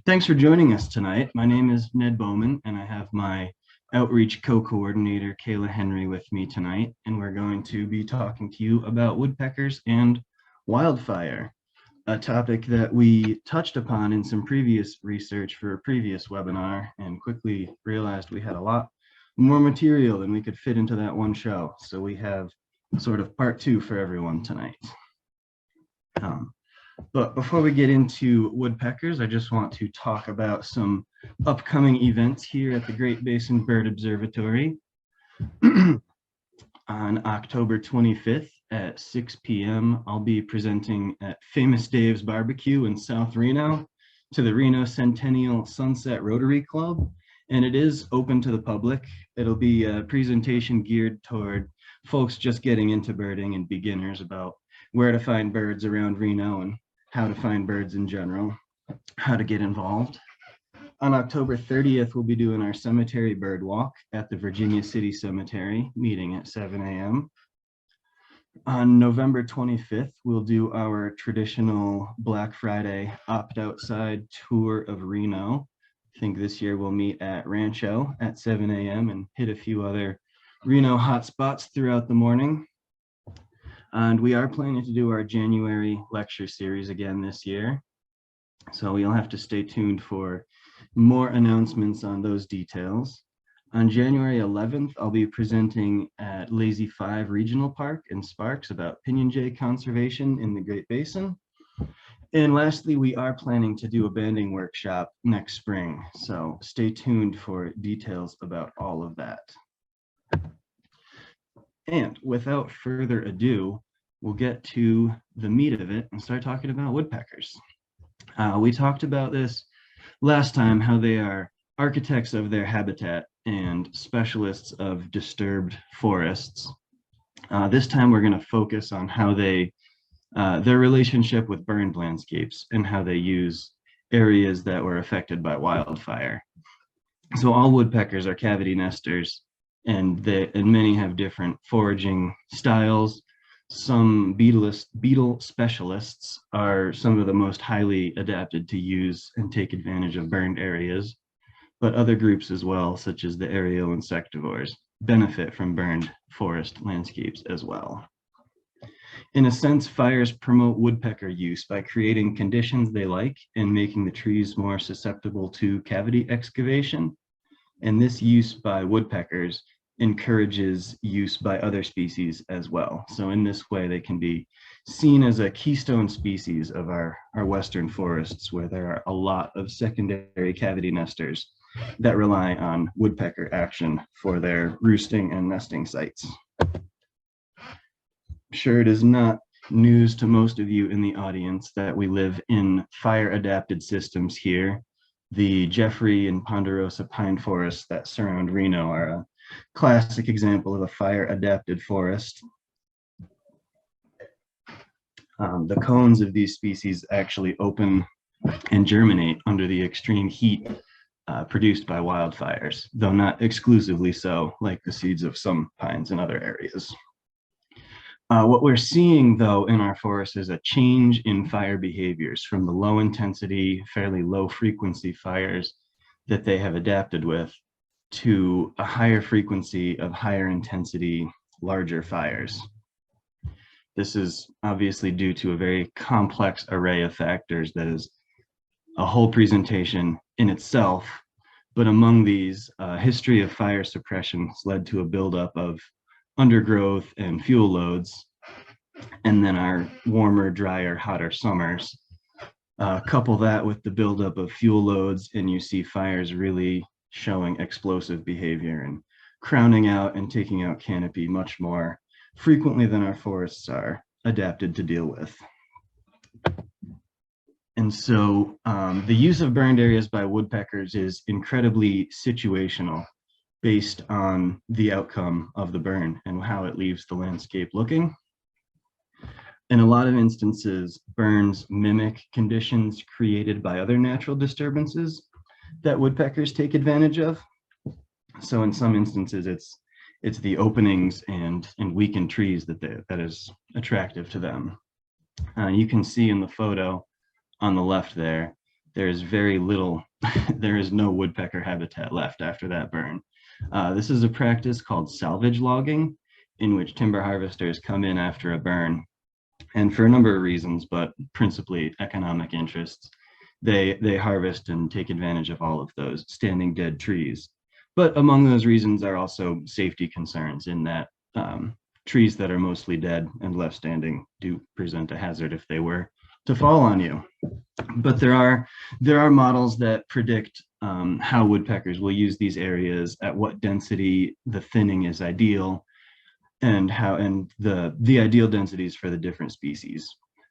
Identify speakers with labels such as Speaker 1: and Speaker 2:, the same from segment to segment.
Speaker 1: Thanks for joining us tonight. My name is Ned Bohman, and I have my outreach co-coordinator, Kayla Henry, with me tonight, and we're going to be talking to you about woodpeckers and wildfire, a topic that we touched upon in some previous research for a previous webinar and quickly realized we had a lot more material than we could fit into that one show. So we have sort of part two for everyone tonight. But before we get into woodpeckers, I just want to talk about some upcoming events here at the Great Basin Bird Observatory. On October 25th at 6 p.m., I'll be presenting at Famous Dave's Barbecue in South Reno to the Reno Centennial Sunset Rotary Club, and it is open to the public. It'll be a presentation geared toward folks just getting into birding and beginners about where to find birds around Reno and how to find birds in general, how to get involved. On October 30th, we'll be doing our cemetery bird walk at the Virginia City Cemetery, meeting at 7 a.m. On November 25th, we'll do our traditional Black Friday opt-outside tour of Reno. I think this year we'll meet at Rancho at 7 a.m. and hit a few other Reno hotspots throughout the morning. And we are planning to do our January lecture series again this year. So you'll have to stay tuned for more announcements on those details. On January 11th, I'll be presenting at Lazy 5 Regional Park in Sparks about pinyon jay conservation in the Great Basin. And lastly, we are planning to do a banding workshop next spring. So stay tuned for details about all of that. And without further ado, we'll get to the meat of it and start talking about woodpeckers. We talked about this last time, how they are architects of their habitat and specialists of disturbed forests. This time we're going to focus on how their relationship with burned landscapes and how they use areas that were affected by wildfire. So all woodpeckers are cavity nesters, and many have different foraging styles. Some beetle specialists are some of the most highly adapted to use and take advantage of burned areas, but other groups as well, such as the aerial insectivores, benefit from burned forest landscapes as well. In a sense, fires promote woodpecker use by creating conditions they like and making the trees more susceptible to cavity excavation. And this use by woodpeckers encourages use by other species as well. So in this way, they can be seen as a keystone species of our western forests, where there are a lot of secondary cavity nesters that rely on woodpecker action for their roosting and nesting sites. I'm sure it is not news to most of you in the audience that we live in fire-adapted systems here. The Jeffrey and Ponderosa pine forests that surround Reno are a classic example of a fire-adapted forest. The cones of these species actually open and germinate under the extreme heat produced by wildfires, though not exclusively so, like the seeds of some pines in other areas. What we're seeing, though, in our forests is a change in fire behaviors from the low intensity, fairly low frequency fires that they have adapted with to a higher frequency of higher intensity, larger fires. This is obviously due to a very complex array of factors that is a whole presentation in itself, but among these, history of fire suppression has led to a buildup of undergrowth and fuel loads, and then our warmer, drier, hotter summers. Couple that with the buildup of fuel loads, and you see fires really showing explosive behavior and crowning out and taking out canopy much more frequently than our forests are adapted to deal with. And so the use of burned areas by woodpeckers is incredibly situational, based on the outcome of the burn and how it leaves the landscape looking. In a lot of instances, burns mimic conditions created by other natural disturbances that woodpeckers take advantage of. So in some instances, it's the openings and weakened trees that is attractive to them. You can see in the photo on the left there there is very little, there is no woodpecker habitat left after that burn. This is a practice called salvage logging, in which timber harvesters come in after a burn, and for a number of reasons, but principally economic interests, they harvest and take advantage of all of those standing dead trees. But among those reasons are also safety concerns, in that trees that are mostly dead and left standing do present a hazard if they were to fall on you. But there are models that predict how woodpeckers will use these areas, at what density the thinning is ideal, and the ideal densities for the different species.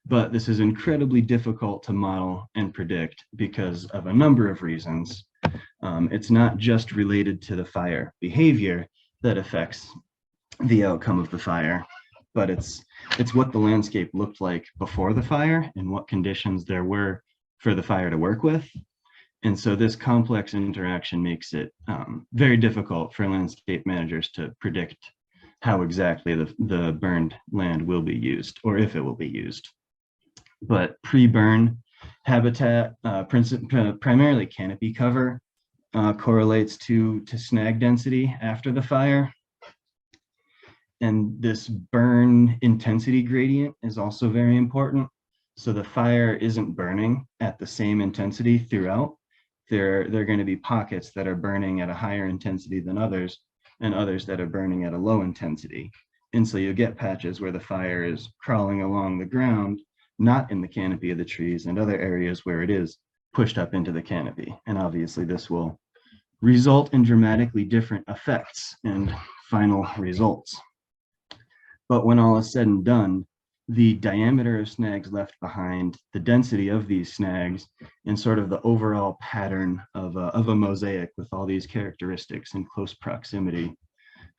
Speaker 1: But this is incredibly difficult to model and predict because of a number of reasons. It's not just related to the fire behavior that affects the outcome of the fire, but it's what the landscape looked like before the fire and what conditions there were for the fire to work with. And so this complex interaction makes it very difficult for landscape managers to predict how exactly the burned land will be used, or if it will be used. But pre-burn habitat, primarily canopy cover, correlates to snag density after the fire. And this burn intensity gradient is also very important. So the fire isn't burning at the same intensity throughout. There are going to be pockets that are burning at a higher intensity than others, and others that are burning at a low intensity. And so you get patches where the fire is crawling along the ground, not in the canopy of the trees, and other areas where it is pushed up into the canopy. And obviously this will result in dramatically different effects and final results. But when all is said and done, the diameter of snags left behind, the density of these snags, and sort of the overall pattern of a mosaic with all these characteristics in close proximity,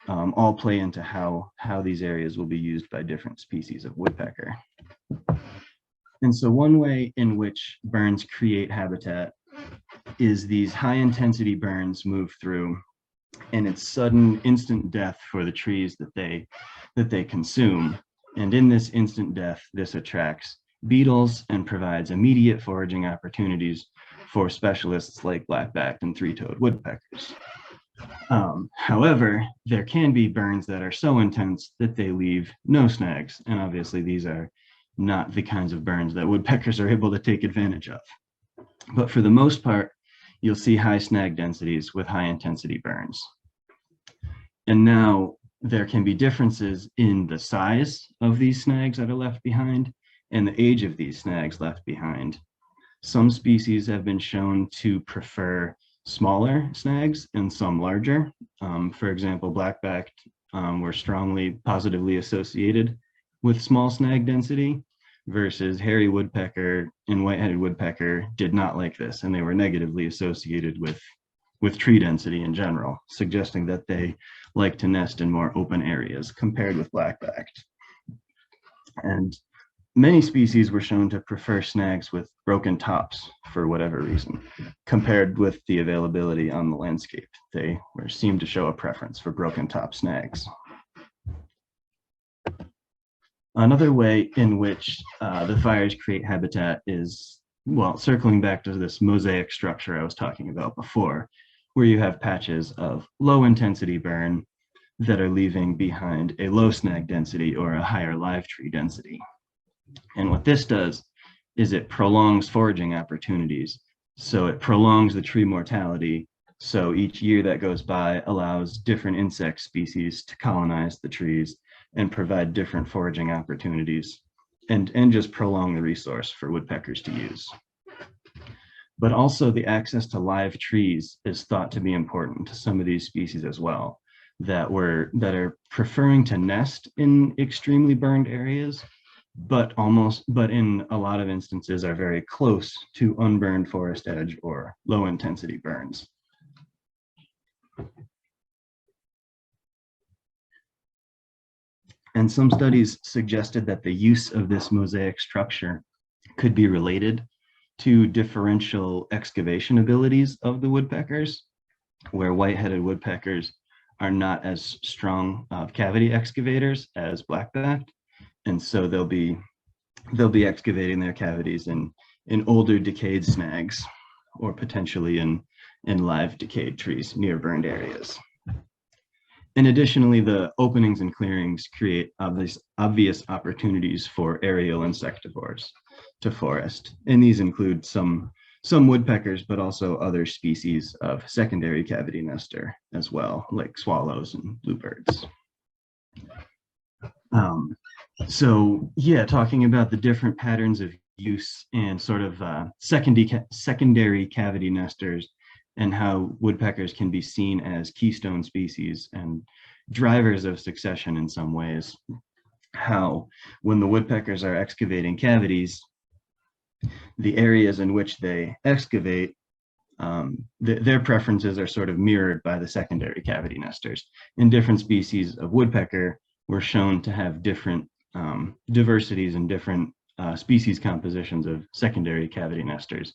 Speaker 1: all play into how these areas will be used by different species of woodpecker. And so one way in which burns create habitat is these high intensity burns move through, and it's sudden instant death for the trees that they consume. And in this instant death, this attracts beetles and provides immediate foraging opportunities for specialists like black-backed and three-toed woodpeckers. However, there can be burns that are so intense that they leave no snags. And obviously these are not the kinds of burns that woodpeckers are able to take advantage of. But for the most part, you'll see high snag densities with high intensity burns. And now there can be differences in the size of these snags that are left behind and the age of these snags left behind. Some species have been shown to prefer smaller snags and some larger. For example, black-backed were strongly positively associated with small snag density, versus hairy woodpecker and white-headed woodpecker did not like this, and they were negatively associated with tree density in general, suggesting that they like to nest in more open areas compared with black-backed. And many species were shown to prefer snags with broken tops for whatever reason, compared with the availability on the landscape. They seemed to show a preference for broken top snags. Another way in which the fires create habitat is, well, circling back to this mosaic structure I was talking about before, where you have patches of low intensity burn that are leaving behind a low snag density or a higher live tree density. And what this does is it prolongs foraging opportunities. So it prolongs the tree mortality. So each year that goes by allows different insect species to colonize the trees and provide different foraging opportunities, and just prolong the resource for woodpeckers to use. But also the access to live trees is thought to be important to some of these species as well, that are preferring to nest in extremely burned areas, but in a lot of instances are very close to unburned forest edge or low intensity burns. And some studies suggested that the use of this mosaic structure could be related to differential excavation abilities of the woodpeckers, where white-headed woodpeckers are not as strong cavity excavators as black-backed, and so they'll be excavating their cavities in older decayed snags. or potentially in live decayed trees near burned areas. And additionally, the openings and clearings create obvious opportunities for aerial insectivores to forest. And these include some woodpeckers, but also other species of secondary cavity nester as well, like swallows and bluebirds. So yeah, talking about the different patterns of use and sort of secondary cavity nesters and how woodpeckers can be seen as keystone species and drivers of succession in some ways. How when the woodpeckers are excavating cavities, the areas in which they excavate, their preferences are sort of mirrored by the secondary cavity nesters. And different species of woodpecker were shown to have different diversities and different species compositions of secondary cavity nesters.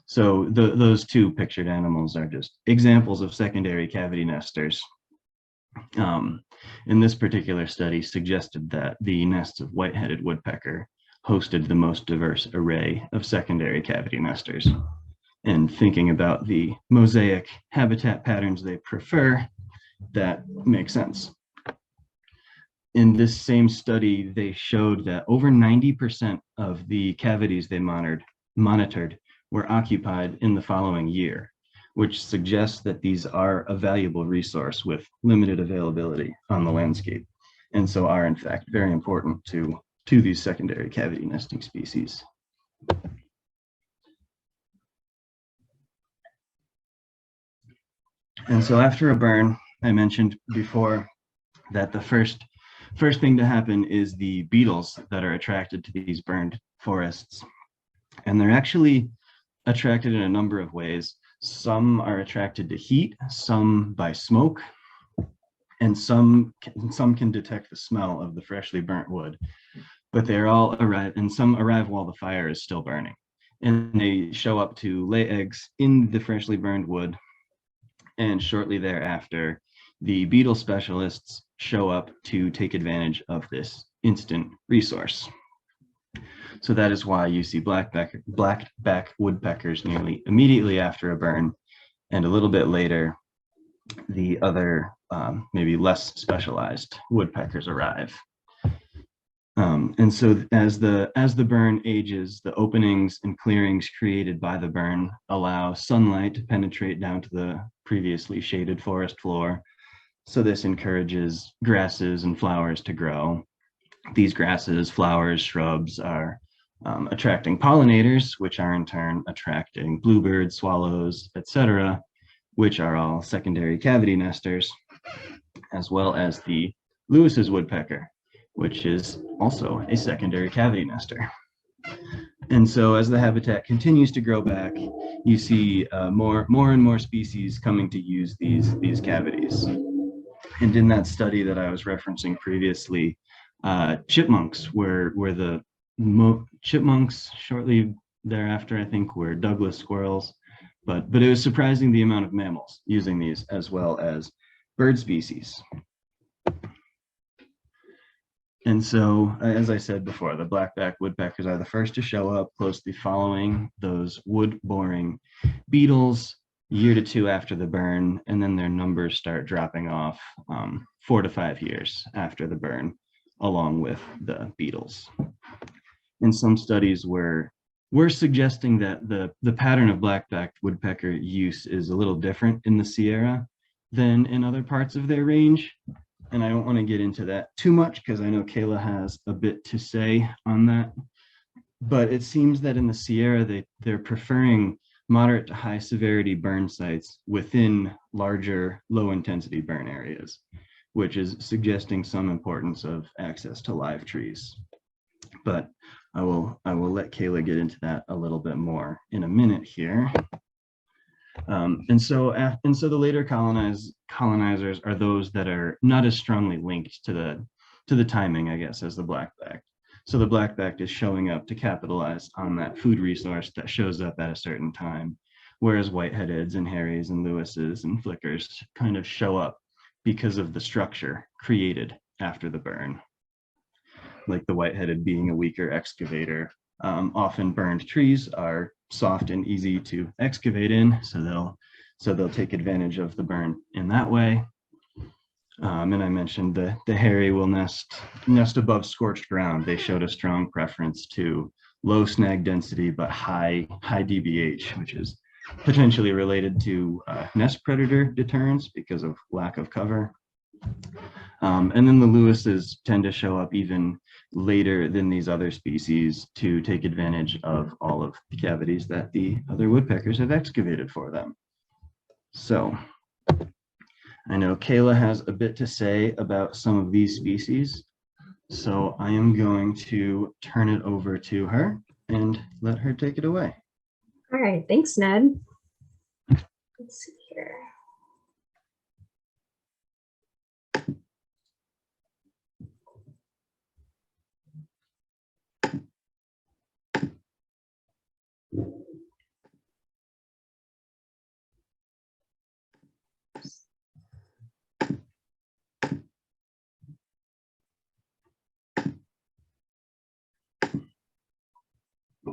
Speaker 1: So those two pictured animals are just examples of secondary cavity nesters. In this particular study suggested that the nests of white-headed woodpecker hosted the most diverse array of secondary cavity nesters. And thinking about the mosaic habitat patterns they prefer, that makes sense. In this same study, they showed that over 90% of the cavities they monitored were occupied in the following year, which suggests that these are a valuable resource with limited availability on the landscape, and so are in fact very important to these secondary cavity nesting species. And so after a burn, I mentioned before that the first thing to happen is the beetles that are attracted to these burned forests. And they're actually attracted in a number of ways. Some are attracted to heat, some by smoke, and some can detect the smell of the freshly burnt wood. But they all arrive, and some arrive while the fire is still burning. And they show up to lay eggs in the freshly burned wood. And shortly thereafter, the beetle specialists show up to take advantage of this instant resource. So that is why you see blackback woodpeckers nearly immediately after a burn, and a little bit later, the other maybe less specialized woodpeckers arrive. And so as the burn ages, the openings and clearings created by the burn allow sunlight to penetrate down to the previously shaded forest floor. So this encourages grasses and flowers to grow. These grasses, flowers, shrubs are attracting pollinators, which are in turn attracting bluebirds, swallows, etc., which are all secondary cavity nesters, as well as the Lewis's woodpecker, which is also a secondary cavity nester. And so as the habitat continues to grow back, you see more and more species coming to use these cavities. And in that study that I was referencing previously, chipmunks were the chipmunks. Shortly thereafter, I think, were Douglas squirrels, but it was surprising the amount of mammals using these, as well as bird species. And so, as I said before, the blackback woodpeckers are the first to show up, closely following those wood-boring beetles, year to two after the burn, and then their numbers start dropping off 4 to 5 years after the burn, along with the beetles. And some studies were suggesting that the pattern of blackback woodpecker use is a little different in the Sierra than in other parts of their range. And I don't want to get into that too much because I know Kayla has a bit to say on that. But it seems that in the Sierra, they're preferring moderate to high severity burn sites within larger, low intensity burn areas, which is suggesting some importance of access to live trees. But I will let Kayla get into that a little bit more in a minute here. And so the later colonizers are those that are not as strongly linked to the timing, I guess, as the blackback. So the blackback is showing up to capitalize on that food resource that shows up at a certain time, whereas white-headeds and Harrys and Lewis's and flickers kind of show up because of the structure created after the burn. Like the white-headed being a weaker excavator, often burned trees are soft and easy to excavate in, so they'll take advantage of the burn in that way. And I mentioned the hairy will nest above scorched ground. They showed a strong preference to low snag density but high DBH, which is potentially related to nest predator deterrence because of lack of cover. And then the Lewises tend to show up even later than these other species to take advantage of all of the cavities that the other woodpeckers have excavated for them. So I know Kayla has a bit to say about some of these species, so I am going to turn it over to her and let her take it away.
Speaker 2: All right, thanks, Ned. Let's see here.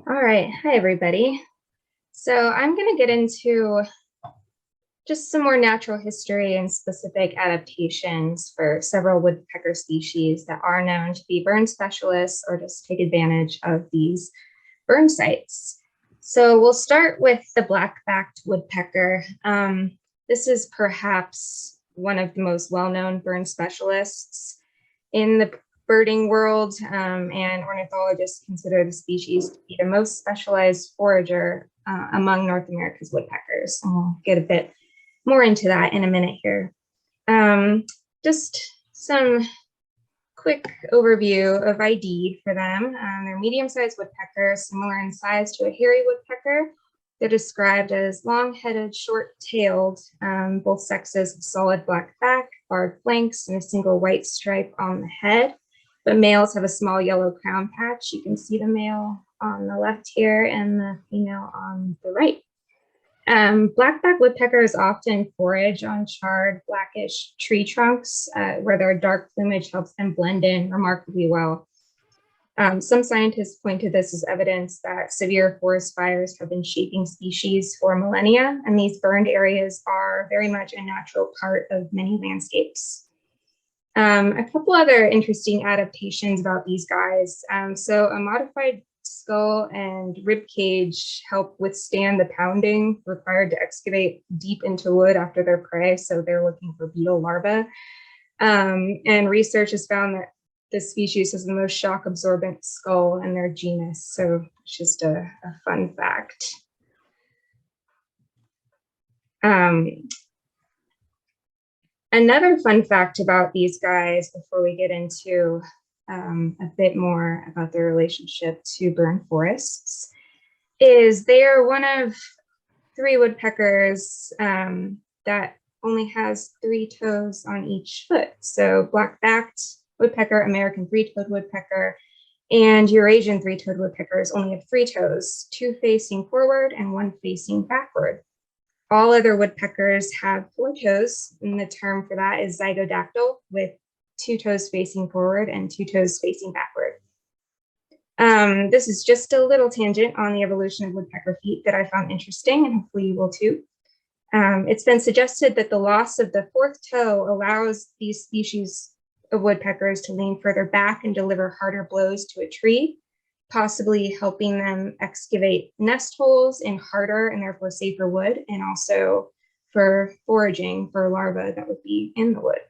Speaker 2: All right, hi everybody. So I'm going to get into just some more natural history and specific adaptations for several woodpecker species that are known to be burn specialists or just take advantage of these burn sites. So we'll start with the black-backed woodpecker. This is perhaps one of the most well-known burn specialists in the birding world, and ornithologists consider the species to be the most specialized forager among North America's woodpeckers. And we'll get a bit more into that in a minute here. Just some quick overview of ID for them. They're medium-sized woodpeckers, similar in size to a hairy woodpecker. They're described as long-headed, short-tailed, both sexes have solid black back, barred flanks, and a single white stripe on the head. But males have a small yellow crown patch. You can see the male on the left here and the female on the right. Black-backed woodpeckers often forage on charred, blackish tree trunks where their dark plumage helps them blend in remarkably well. Some scientists point to this as evidence that severe forest fires have been shaping species for millennia, and these burned areas are very much a natural part of many landscapes. A couple other interesting adaptations about these guys. So a modified skull and rib cage help withstand the pounding required to excavate deep into wood after their prey. So they're looking for beetle larvae. And research has found that this species has the most shock absorbent skull in their genus. So it's just a fun fact. Another fun fact about these guys before we get into a bit more about their relationship to burn forests is they are one of 3 woodpeckers that only has 3 toes on each foot. So black-backed woodpecker, American 3-toed woodpecker, and Eurasian 3-toed woodpeckers only have 3 toes, 2 facing forward and 1 facing backward. All other woodpeckers have 4 toes, and the term for that is zygodactyl, with 2 toes facing forward and 2 toes facing backward. This is just a little tangent on the evolution of woodpecker feet that I found interesting, and hopefully you will too. It's been suggested that the loss of the 4th toe allows these species of woodpeckers to lean further back and deliver harder blows to a tree, possibly helping them excavate nest holes in harder and therefore safer wood, and also for foraging for larvae that would be in the wood.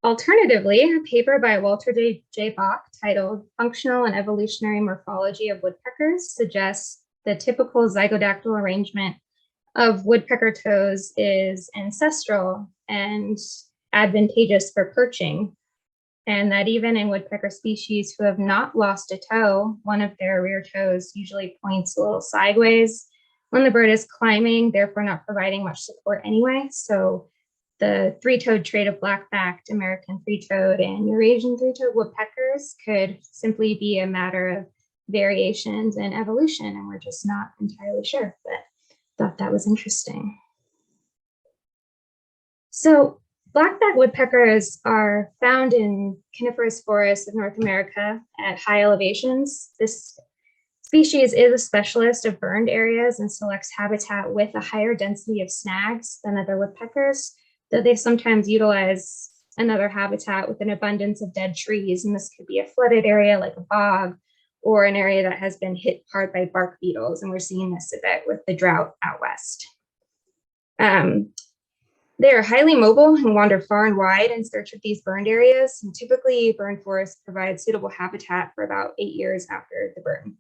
Speaker 2: Alternatively, a paper by Walter J. Bach titled Functional and Evolutionary Morphology of Woodpeckers suggests the typical zygodactyl arrangement of woodpecker toes is ancestral and advantageous for perching, and that even in woodpecker species who have not lost a toe, one of their rear toes usually points a little sideways when the bird is climbing, therefore not providing much support anyway. So the 3-toed trait of black-backed American 3-toed and Eurasian 3-toed woodpeckers could simply be a matter of variations in evolution, and we're just not entirely sure, but thought that was interesting. So Blackback woodpeckers are found in coniferous forests of North America at high elevations. This species is a specialist of burned areas and selects habitat with a higher density of snags than other woodpeckers, though they sometimes utilize another habitat with an abundance of dead trees. And this could be a flooded area like a bog, or an area that has been hit hard by bark beetles. And we're seeing this a bit with the drought out west. They are highly mobile and wander far and wide in search of these burned areas. And typically, burned forests provide suitable habitat for about 8 years after the burn.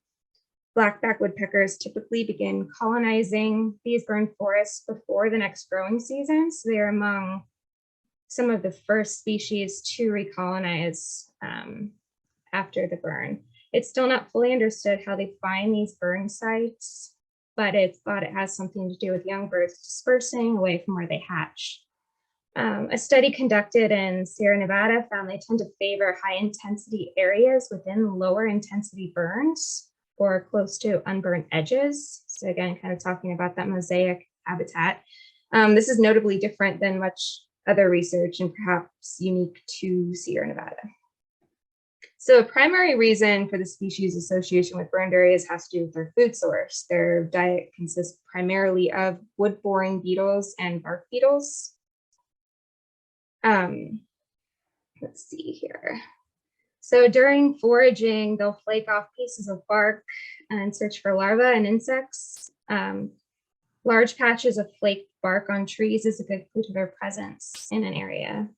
Speaker 2: Blackback woodpeckers typically begin colonizing these burned forests before the next growing season. So they are among some of the first species to recolonize after the burn. It's still not fully understood how they find these burn sites, but it's thought it has something to do with young birds dispersing away from where they hatch. A study conducted in Sierra Nevada found they tend to favor high intensity areas within lower intensity burns or close to unburned edges. So again, kind of talking about that mosaic habitat. This is notably different than much other research and perhaps unique to Sierra Nevada. So a primary reason for the species association with burned areas has to do with their food source. Their diet consists primarily of wood-boring beetles and bark beetles. Let's see here. So during foraging, they'll flake off pieces of bark and search for larvae and insects. Large patches of flaked bark on trees is a good clue to their presence in an area.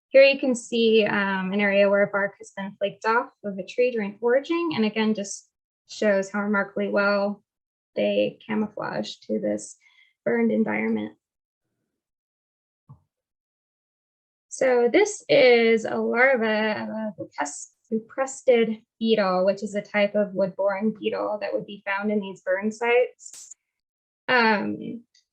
Speaker 2: Here you can see an area where bark has been flaked off of a tree during foraging, and again, just shows how remarkably well they camouflage to this burned environment. So this is a larva of a buprested beetle, which is a type of wood-boring beetle that would be found in these burn sites.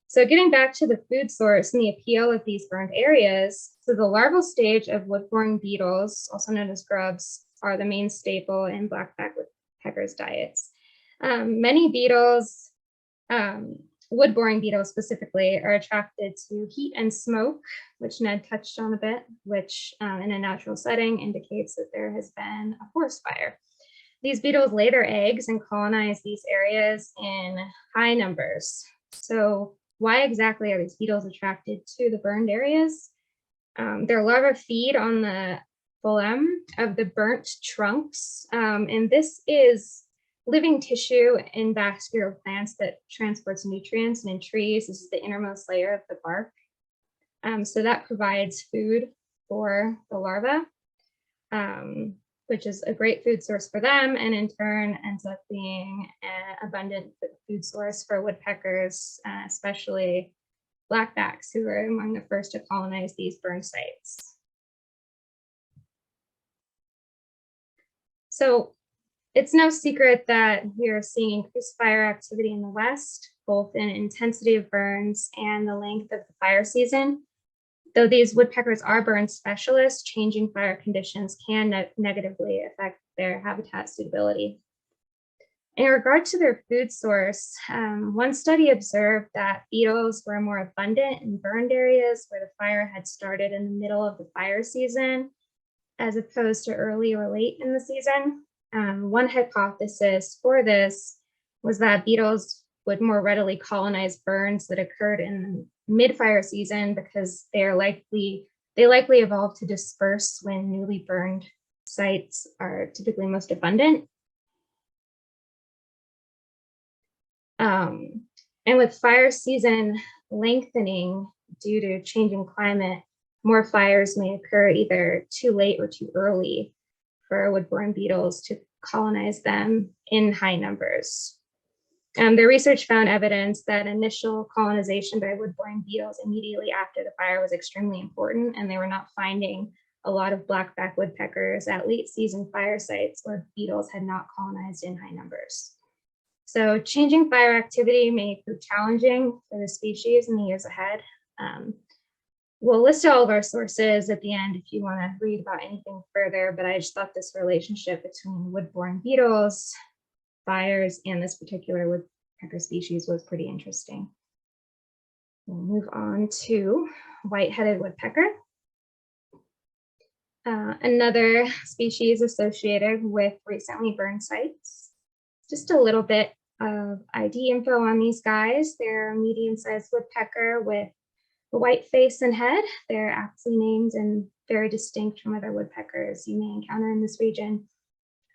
Speaker 2: So getting back to the food source and the appeal of these burned areas, so the larval stage of wood-boring beetles, also known as grubs, are the main staple in blackback woodpeckers' diets. Many beetles, wood-boring beetles specifically, are attracted to heat and smoke, which Ned touched on a bit, which in a natural setting indicates that there has been a forest fire. These beetles lay their eggs and colonize these areas in high numbers. So why exactly are these beetles attracted to the burned areas? Their larvae feed on the phloem of the burnt trunks, and this is living tissue in vascular plants that transports nutrients, and in trees, this is the innermost layer of the bark. So that provides food for the larvae, which is a great food source for them, and in turn ends up being an abundant food source for woodpeckers, especially blackbacks, who are among the first to colonize these burn sites. So it's no secret that we are seeing increased fire activity in the West, both in intensity of burns and the length of the fire season. Though these woodpeckers are burn specialists, changing fire conditions can negatively affect their habitat suitability. In regard to their food source, one study observed that beetles were more abundant in burned areas where the fire had started in the middle of the fire season, as opposed to early or late in the season. One hypothesis for this was that beetles would more readily colonize burns that occurred in mid-fire season because they likely evolved to disperse when newly burned sites are typically most abundant. And with fire season lengthening due to changing climate, more fires may occur either too late or too early for wood-boring beetles to colonize them in high numbers. Their research found evidence that initial colonization by wood-boring beetles immediately after the fire was extremely important, and they were not finding a lot of blackback woodpeckers at late season fire sites where beetles had not colonized in high numbers. So changing fire activity may prove challenging for the species in the years ahead. We'll list all of our sources at the end if you want to read about anything further, but I just thought this relationship between wood-boring beetles, fires, and this particular woodpecker species was pretty interesting. We'll move on to white-headed woodpecker. Another species associated with recently burned sites. Just a little bit of ID info on these guys. They're a medium-sized woodpecker with a white face and head. They're aptly named and very distinct from other woodpeckers you may encounter in this region.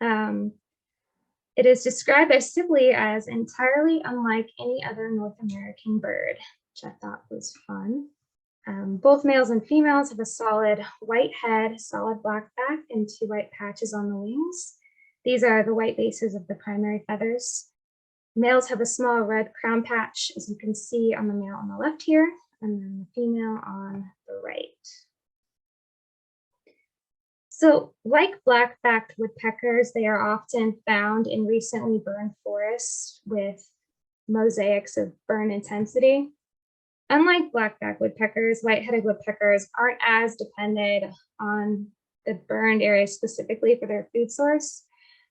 Speaker 2: It is described by Sibley as entirely unlike any other North American bird, which I thought was fun. Both males and females have a solid white head, solid black back, and 2 white patches on the wings. These are the white bases of the primary feathers. Males have a small red crown patch, as you can see on the male on the left here, and then the female on the right. So like black-backed woodpeckers, they are often found in recently burned forests with mosaics of burn intensity. Unlike black-backed woodpeckers, white-headed woodpeckers aren't as dependent on the burned area specifically for their food source,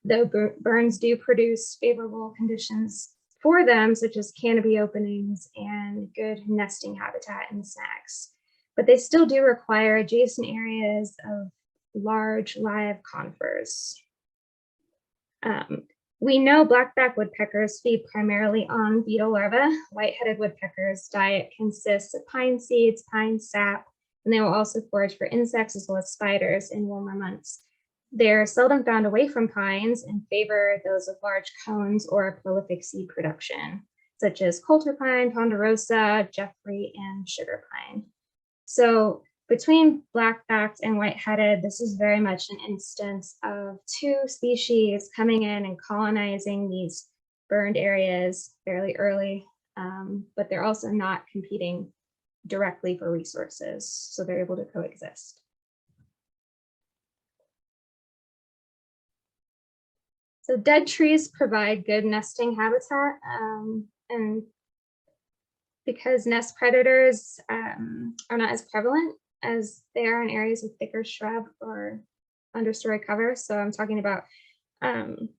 Speaker 2: though burns do produce favorable conditions for them, such as canopy openings and good nesting habitat and snags. But they still do require adjacent areas of large live conifers. We know black-backed woodpeckers feed primarily on beetle larvae. White-headed woodpeckers' diet consists of pine seeds, pine sap, and they will also forage for insects as well as spiders in warmer months. They're seldom found away from pines and favor those with large cones or prolific seed production, such as coulter pine, ponderosa, Jeffrey, and sugar pine. So between black-backed and white-headed, this is very much an instance of 2 species coming in and colonizing these burned areas fairly early, but they're also not competing directly for resources, so they're able to coexist. So dead trees provide good nesting habitat, and because nest predators are not as prevalent as they are in areas with thicker shrub or understory cover. So I'm talking about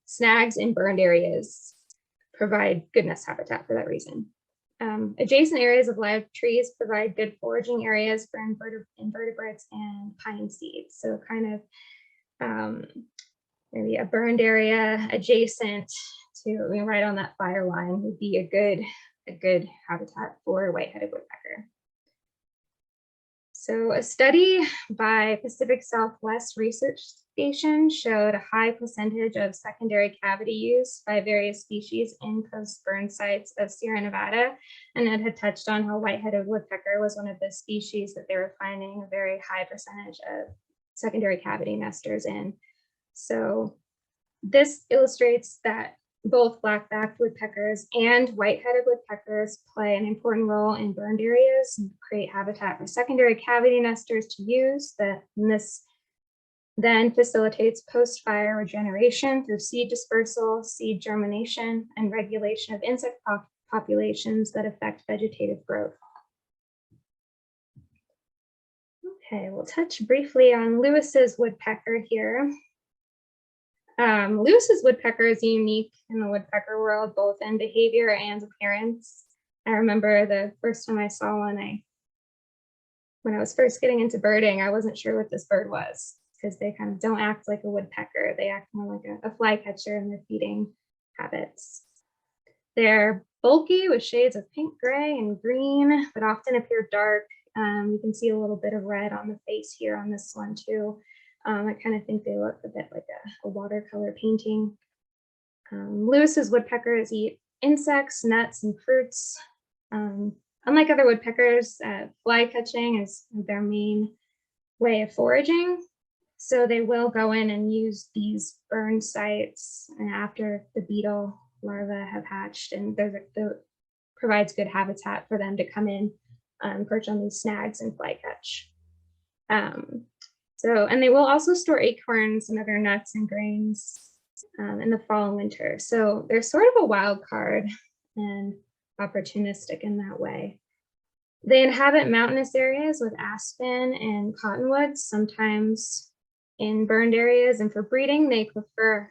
Speaker 2: snags in burned areas provide good nest habitat for that reason. Adjacent areas of live trees provide good foraging areas for invertebrates and pine seeds. So kind of maybe a burned area adjacent to, right on that fire line would be a good habitat for white-headed woodpecker. So a study by Pacific Southwest Research Station showed a high percentage of secondary cavity use by various species in post-burn sites of Sierra Nevada. And Ed had touched on how white-headed woodpecker was one of the species that they were finding a very high percentage of secondary cavity nesters in. So this illustrates that both black-backed woodpeckers and white-headed woodpeckers play an important role in burned areas and create habitat for secondary cavity nesters to use. This then facilitates post-fire regeneration through seed dispersal, seed germination, and regulation of insect populations that affect vegetative growth. Okay, we'll touch briefly on Lewis's woodpecker here. Lewis's woodpecker is unique in the woodpecker world, both in behavior and appearance. I remember the first time I saw one, when I was first getting into birding, I wasn't sure what this bird was because they kind of don't act like a woodpecker. They act more like a flycatcher in their feeding habits. They're bulky with shades of pink, gray, and green, but often appear dark. You can see a little bit of red on the face here on this one too. I kind of think they look a bit like a watercolor painting. Lewis's woodpeckers eat insects, nuts, and fruits. Unlike other woodpeckers, fly catching is their main way of foraging. So they will go in and use these burn sites after the beetle larvae have hatched, and that provides good habitat for them to come in and perch on these snags and fly catch. And they will also store acorns and other nuts and grains in the fall and winter. So they're sort of a wild card and opportunistic in that way. They inhabit mountainous areas with aspen and cottonwoods, sometimes in burned areas, and for breeding, they prefer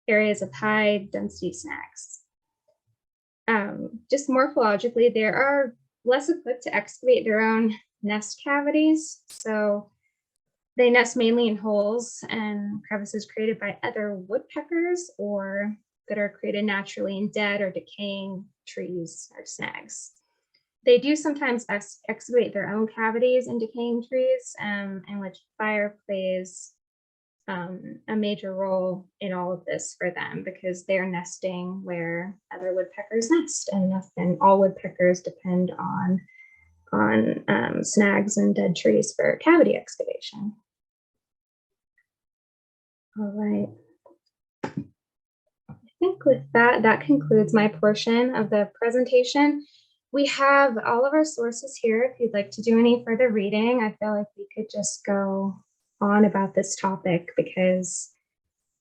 Speaker 2: areas of high density snags. Just morphologically, they are less equipped to excavate their own nest cavities. So they nest mainly in holes and crevices created by other woodpeckers or that are created naturally in dead or decaying trees or snags. They do sometimes excavate their own cavities in decaying trees, in which fire plays a major role in all of this for them because they're nesting where other woodpeckers nest, and all woodpeckers depend on snags and dead trees for cavity excavation. All right. I think with that, that concludes my portion of the presentation. We have all of our sources here. If you'd like to do any further reading, I feel like we could just go on about this topic because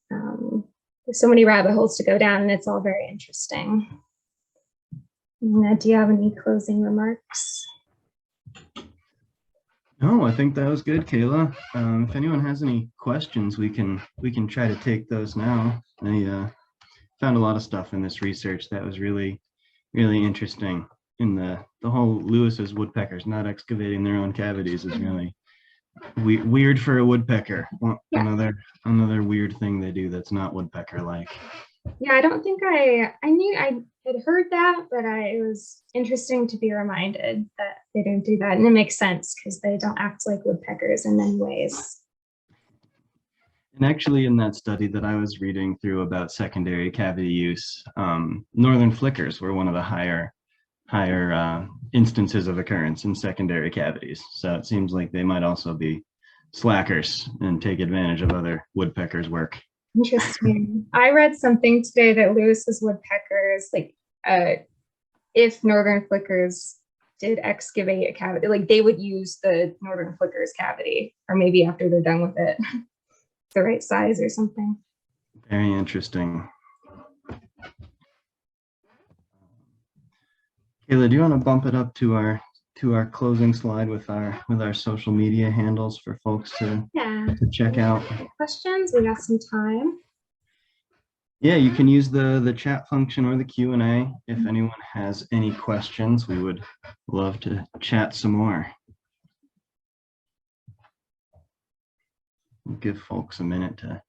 Speaker 2: there's so many rabbit holes to go down and it's all very interesting. Ned, do you have any closing remarks?
Speaker 1: No, I think that was good, Kayla. If anyone has any questions, we can try to take those now. I found a lot of stuff in this research that was really interesting. In the whole Lewis's woodpeckers not excavating their own cavities is really weird for a woodpecker. Yeah. Another weird thing they do that's not woodpecker like.
Speaker 2: Yeah, I don't think I knew I had heard that, but it was interesting to be reminded that they don't do that. And it makes sense because they don't act like woodpeckers in many ways.
Speaker 1: And actually in that study that I was reading through about secondary cavity use, northern flickers were one of the higher instances of occurrence in secondary cavities. So it seems like they might also be slackers and take advantage of other woodpeckers' work.
Speaker 2: Interesting. I read something today that Lewis's woodpeckers, like if northern flickers did excavate a cavity, like they would use the northern flickers cavity, or maybe after they're done with it, the right size or something.
Speaker 1: Very interesting. Kayla, do you want to bump it up to our closing slide with our social media handles for folks to check out?
Speaker 2: Questions? We got some time.
Speaker 1: Yeah, you can use the chat function or the Q&A. If anyone has any questions, we would love to chat some more. We'll give folks a minute to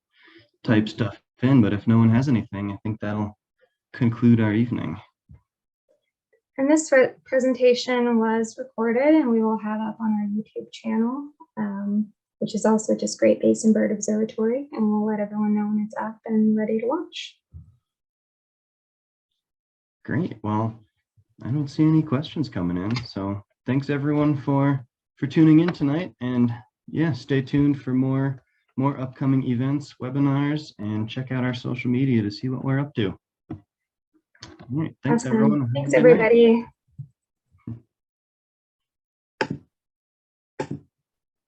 Speaker 1: type stuff in, but if no one has anything, I think that'll conclude our evening.
Speaker 2: And this presentation was recorded and we will have up on our YouTube channel, which is also just Great Basin Bird Observatory, and we'll let everyone know when it's up and ready to watch.
Speaker 1: Great. Well, I don't see any questions coming in, so thanks everyone for tuning in tonight, and yeah, stay tuned for more upcoming events, webinars, and check out our social media to see what we're up to. All right, thanks everyone.
Speaker 2: Thanks everybody.